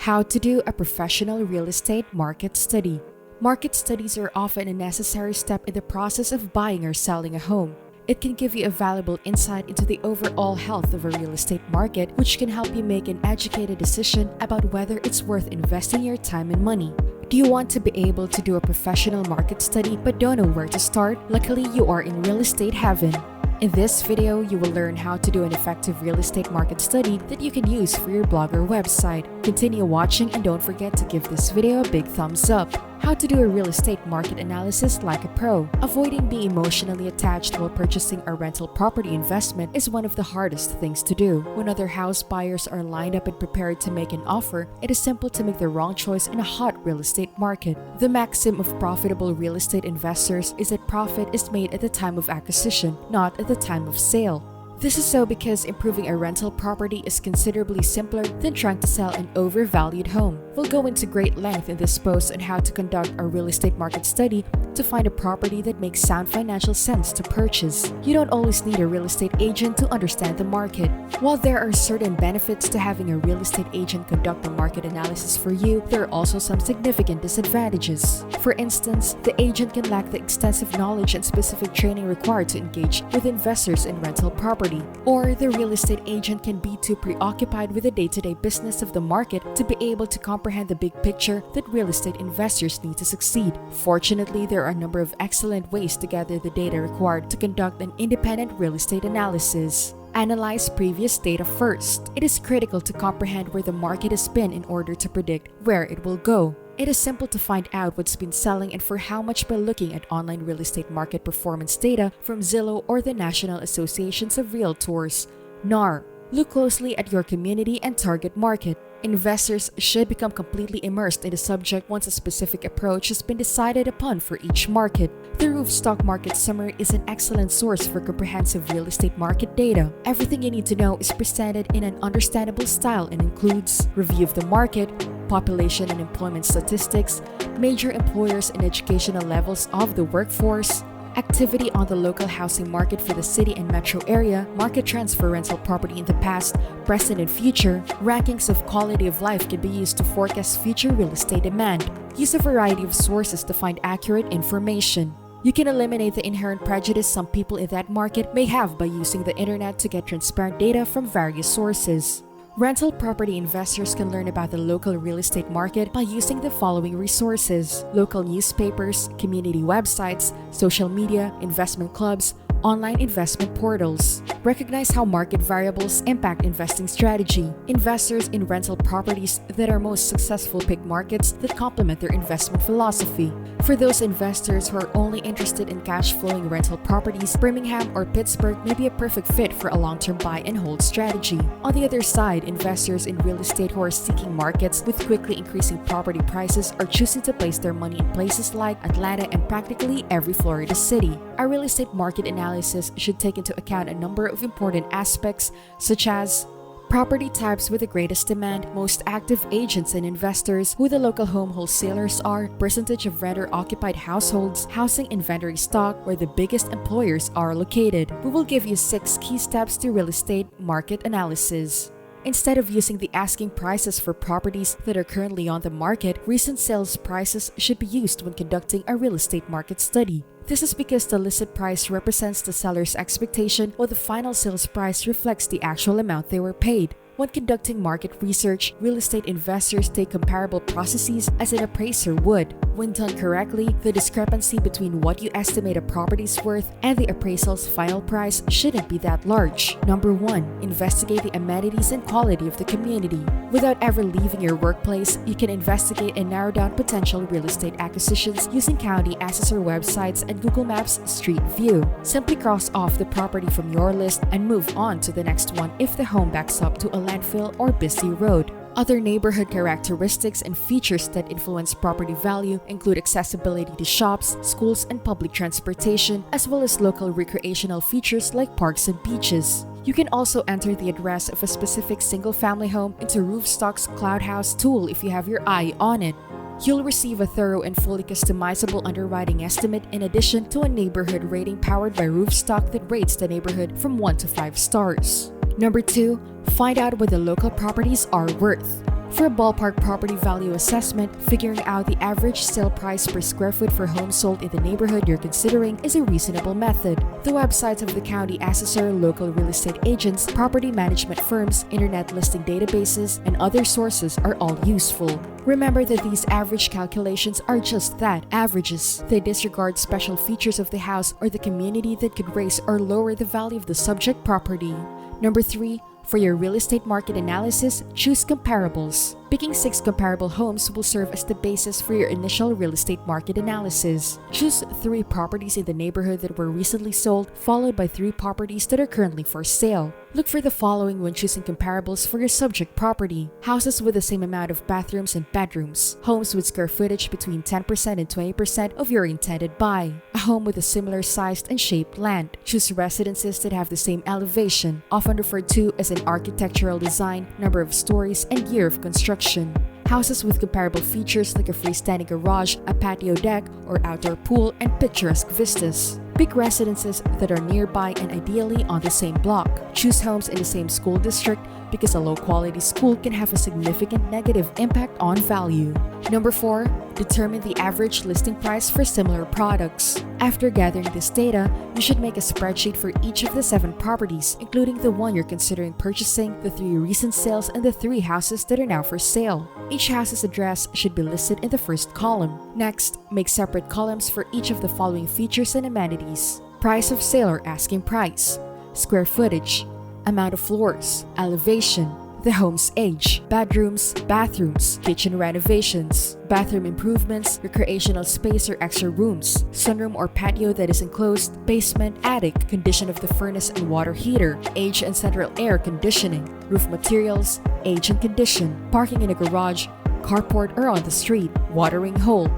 How to do a professional real estate market study. Market studies are often a necessary step in the process of buying or selling a home. It can give you a valuable insight into the overall health of a real estate market, which can help you make an educated decision about whether it's worth investing your time and money. Do you want to be able to do a professional market study but don't know where to start? Luckily, you are in real estate heaven. In this video, you will learn how to do an effective real estate market study that you can use for your blog or website. Continue watching and don't forget to give this video a big thumbs up. How to do a real estate market analysis like a pro. Avoiding being emotionally attached while purchasing a rental property investment is one of the hardest things to do. When other house buyers are lined up and prepared to make an offer, it is simple to make the wrong choice in a hot real estate market. The maxim of profitable real estate investors is that profit is made at the time of acquisition, not at the time of sale. This is so because improving a rental property is considerably simpler than trying to sell an overvalued home. We'll go into great length in this post on how to conduct a real estate market study to find a property that makes sound financial sense to purchase. You don't always need a real estate agent to understand the market. While there are certain benefits to having a real estate agent conduct a market analysis for you, there are also some significant disadvantages. For instance, the agent can lack the extensive knowledge and specific training required to engage with investors in rental property. Or the real estate agent can be too preoccupied with the day-to-day business of the market to be able to comprehend the big picture that real estate investors need to succeed. Fortunately, there are a number of excellent ways to gather the data required to conduct an independent real estate analysis. Analyze previous data first. It is critical to comprehend where the market has been in order to predict where it will go. It is simple to find out what's been selling and for how much by looking at online real estate market performance data from Zillow or the National Associations of Realtors, NAR. Look closely at your community and target market. Investors should become completely immersed in the subject once a specific approach has been decided upon for each market. The Roof Stock Market Summary is an excellent source for comprehensive real estate market data. Everything you need to know is presented in an understandable style and includes review of the market, population and employment statistics, major employers and educational levels of the workforce, activity on the local housing market for the city and metro area, market trends for rental property in the past, present and future. Rankings of quality of life can be used to forecast future real estate demand. Use a variety of sources to find accurate information. You can eliminate the inherent prejudice some people in that market may have by using the internet to get transparent data from various sources. Rental property investors can learn about the local real estate market by using the following resources: local newspapers, community websites, social media, investment clubs, online investment portals. Recognize how market variables impact investing strategy. Investors in rental properties that are most successful pick markets that complement their investment philosophy. For those investors who are only interested in cash-flowing rental properties, Birmingham or Pittsburgh may be a perfect fit for a long-term buy and hold strategy. On the other side, investors in real estate who are seeking markets with quickly increasing property prices are choosing to place their money in places like Atlanta and practically every Florida city. A real estate market analysis should take into account a number of important aspects such as property types with the greatest demand, most active agents and investors, who the local home wholesalers are, percentage of renter-occupied households, housing inventory stock, where the biggest employers are located. We will give you 6 key steps to real estate market analysis. Instead of using the asking prices for properties that are currently on the market, recent sales prices should be used when conducting a real estate market study. This is because the listed price represents the seller's expectation, while the final sales price reflects the actual amount they were paid. When conducting market research, real estate investors take comparable processes as an appraiser would. When done correctly, the discrepancy between what you estimate a property's worth and the appraisal's final price shouldn't be that large. Number 1. Investigate the amenities and quality of the community. Without ever leaving your workplace, you can investigate and narrow down potential real estate acquisitions using county assessor websites and Google Maps Street View. Simply cross off the property from your list and move on to the next one if the home backs up to a landfill or busy road. Other neighborhood characteristics and features that influence property value include accessibility to shops, schools, and public transportation, as well as local recreational features like parks and beaches. You can also enter the address of a specific single-family home into Roofstock's Cloud House tool if you have your eye on it. You'll receive a thorough and fully customizable underwriting estimate in addition to a neighborhood rating powered by Roofstock that rates the neighborhood from 1 to 5 stars. Number 2, find out what the local properties are worth. For a ballpark property value assessment, figuring out the average sale price per square foot for homes sold in the neighborhood you're considering is a reasonable method. The websites of the county assessor, local real estate agents, property management firms, internet listing databases, and other sources are all useful. Remember that these average calculations are just that, averages. They disregard special features of the house or the community that could raise or lower the value of the subject property. Number 3. For your real estate market analysis, choose comparables. Picking 6 comparable homes will serve as the basis for your initial real estate market analysis. Choose 3 properties in the neighborhood that were recently sold, followed by 3 properties that are currently for sale. Look for the following when choosing comparables for your subject property: houses with the same amount of bathrooms and bedrooms, homes with square footage between 10% and 20% of your intended buy, a home with a similar sized and shaped land. Choose residences that have the same elevation, often referred to as an architectural design, number of stories, and year of construction. Houses with comparable features like a freestanding garage, a patio deck, or outdoor pool, and picturesque vistas. Pick residences that are nearby and ideally on the same block. Choose homes in the same school district because a low-quality school can have a significant negative impact on value. Number 4. Determine the average listing price for similar products. After gathering this data, you should make a spreadsheet for each of the 7 properties, including the one you're considering purchasing, the 3 recent sales, and the 3 houses that are now for sale. Each house's address should be listed in the first column. Next, make separate columns for each of the following features and amenities: price of sale or asking price, square footage, amount of floors, elevation, the home's age, bedrooms, bathrooms, kitchen renovations, bathroom improvements, recreational space or extra rooms, sunroom or patio that is enclosed, basement, attic, condition of the furnace and water heater, age and central air conditioning, roof materials, age and condition, parking in a garage, carport or on the street, watering hole.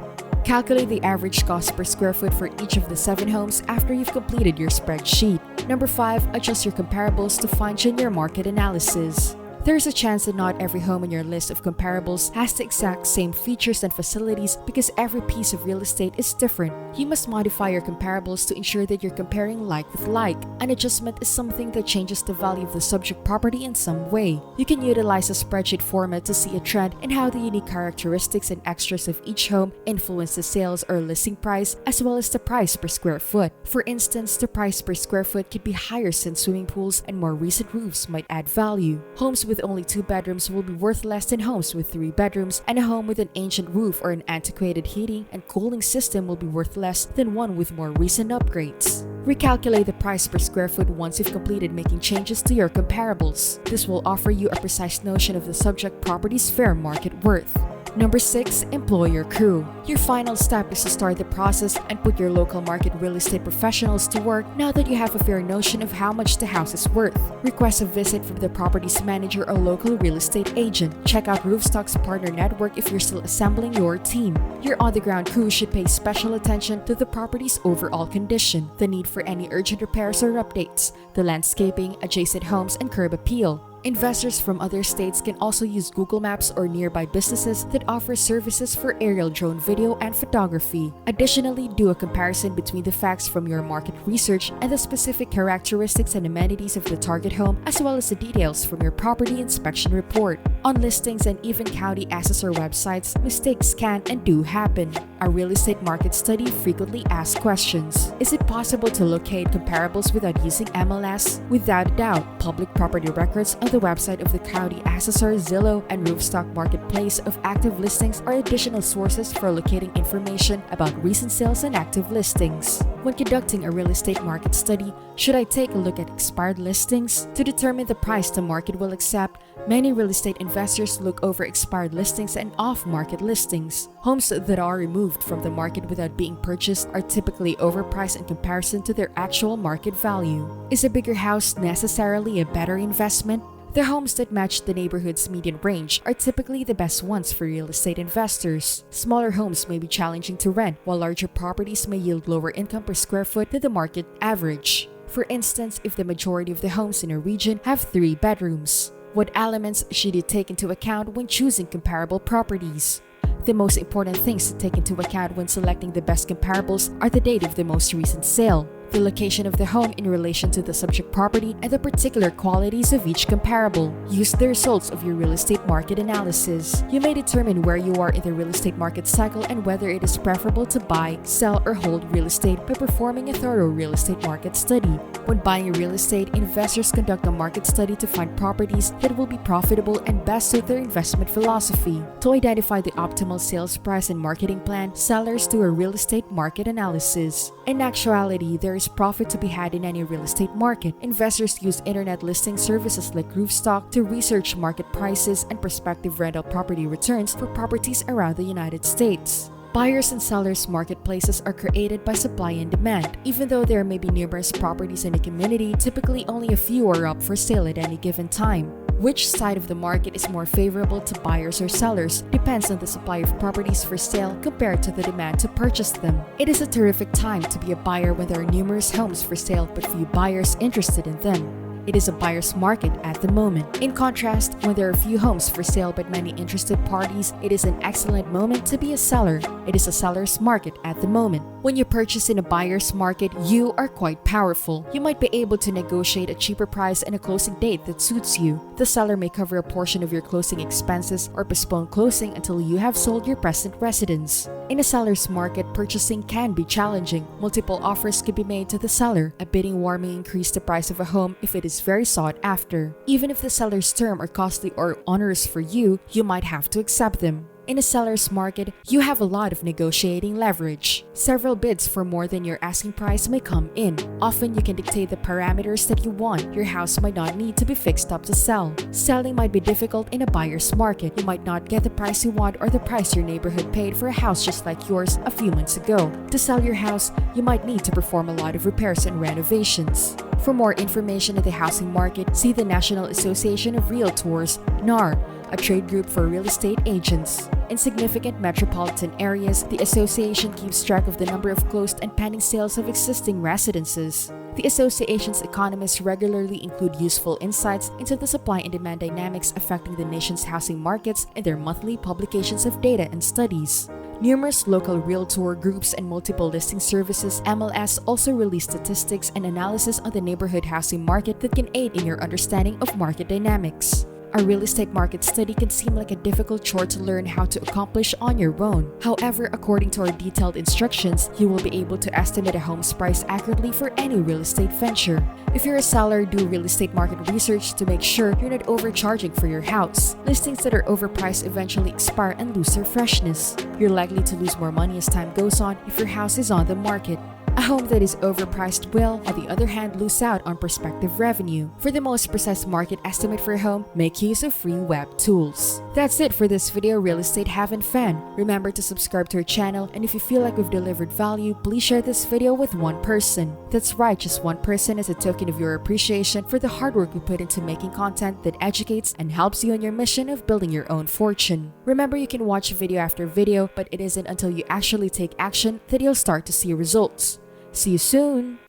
Calculate the average cost per square foot for each of the 7 homes after you've completed your spreadsheet. Number 5. Adjust your comparables to fine-tune your market analysis. There's a chance that not every home in your list of comparables has the exact same features and facilities because every piece of real estate is different. You must modify your comparables to ensure that you're comparing like with like. An adjustment is something that changes the value of the subject property in some way. You can utilize a spreadsheet format to see a trend in how the unique characteristics and extras of each home influence the sales or listing price as well as the price per square foot. For instance, the price per square foot could be higher since swimming pools and more recent roofs might add value. Homes with only 2 bedrooms will be worth less than homes with 3 bedrooms, and a home with an ancient roof or an antiquated heating and cooling system will be worth less than one with more recent upgrades. Recalculate the price per square foot once you've completed making changes to your comparables. This will offer you a precise notion of the subject property's fair market worth. Number 6. Employ your crew. Your final step is to start the process and put your local market real estate professionals to work now that you have a fair notion of how much the house is worth. Request a visit from the property's manager or local real estate agent. Check out Roofstock's partner network if you're still assembling your team. Your on-the-ground crew should pay special attention to the property's overall condition, the need for any urgent repairs or updates, the landscaping, adjacent homes, and curb appeal. Investors from other states can also use Google Maps or nearby businesses that offer services for aerial drone video and photography. Additionally, do a comparison between the facts from your market research and the specific characteristics and amenities of the target home, as well as the details from your property inspection report. On listings and even county assessor websites, mistakes can and do happen. A real estate market study frequently asks questions. Is it possible to locate comparables without using MLS? Without a doubt, public property records on the website of the county assessor, Zillow, and Roofstock Marketplace of active listings are additional sources for locating information about recent sales and active listings. When conducting a real estate market study, should I take a look at expired listings? To determine the price the market will accept, many real estate investors look over expired listings and off-market listings. Homes that are removed from the market without being purchased are typically overpriced in comparison to their actual market value. Is a bigger house necessarily a better investment? The homes that match the neighborhood's median range are typically the best ones for real estate investors. Smaller homes may be challenging to rent, while larger properties may yield lower income per square foot than the market average. For instance, if the majority of the homes in a region have 3 bedrooms, what elements should you take into account when choosing comparable properties? The most important things to take into account when selecting the best comparables are the date of the most recent sale, the location of the home in relation to the subject property, and the particular qualities of each comparable. Use the results of your real estate market analysis. You may determine where you are in the real estate market cycle and whether it is preferable to buy, sell, or hold real estate by performing a thorough real estate market study. When buying real estate, investors conduct a market study to find properties that will be profitable and best suit their investment philosophy. To identify the optimal sales price and marketing plan, sellers do a real estate market analysis. In actuality, there is profit to be had in any real estate market. Investors use internet listing services like Roofstock to research market prices and prospective rental property returns for properties around the United States. Buyers and sellers marketplaces are created by supply and demand. Even though there may be numerous properties in a community, typically only a few are up for sale at any given time. Which side of the market is more favorable to buyers or sellers depends on the supply of properties for sale compared to the demand to purchase them. It is a terrific time to be a buyer when there are numerous homes for sale but few buyers interested in them. It is a buyer's market at the moment. In contrast, when there are few homes for sale but many interested parties, it is an excellent moment to be a seller. It is a seller's market at the moment. When you purchase in a buyer's market, you are quite powerful. You might be able to negotiate a cheaper price and a closing date that suits you. The seller may cover a portion of your closing expenses or postpone closing until you have sold your present residence. In a seller's market, purchasing can be challenging. Multiple offers can be made to the seller. A bidding war may increase the price of a home if it is very sought after. Even if the seller's terms are costly or onerous for you, you might have to accept them. In a seller's market, you have a lot of negotiating leverage. Several bids for more than your asking price may come in. Often, you can dictate the parameters that you want. Your house might not need to be fixed up to sell. Selling might be difficult in a buyer's market. You might not get the price you want or the price your neighborhood paid for a house just like yours a few months ago. To sell your house, you might need to perform a lot of repairs and renovations. For more information on the housing market, see the National Association of Realtors, NAR, a trade group for real estate agents. In significant metropolitan areas, the association keeps track of the number of closed and pending sales of existing residences. The association's economists regularly include useful insights into the supply and demand dynamics affecting the nation's housing markets in their monthly publications of data and studies. Numerous local realtor groups and multiple listing services (MLS) also release statistics and analysis on the neighborhood housing market that can aid in your understanding of market dynamics. A real estate market study can seem like a difficult chore to learn how to accomplish on your own. However, according to our detailed instructions, you will be able to estimate a home's price accurately for any real estate venture. If you're a seller, do real estate market research to make sure you're not overcharging for your house. Listings that are overpriced eventually expire and lose their freshness. You're likely to lose more money as time goes on if your house is on the market. A home that is overpriced will, on the other hand, lose out on prospective revenue. For the most precise market estimate for a home, make use of free web tools. That's it for this video, Real Estate Having Fun. Remember to subscribe to our channel, and if you feel like we've delivered value, please share this video with one person. That's right, just one person, as a token of your appreciation for the hard work we put into making content that educates and helps you on your mission of building your own fortune. Remember, you can watch video after video, but it isn't until you actually take action that you'll start to see results. See you soon!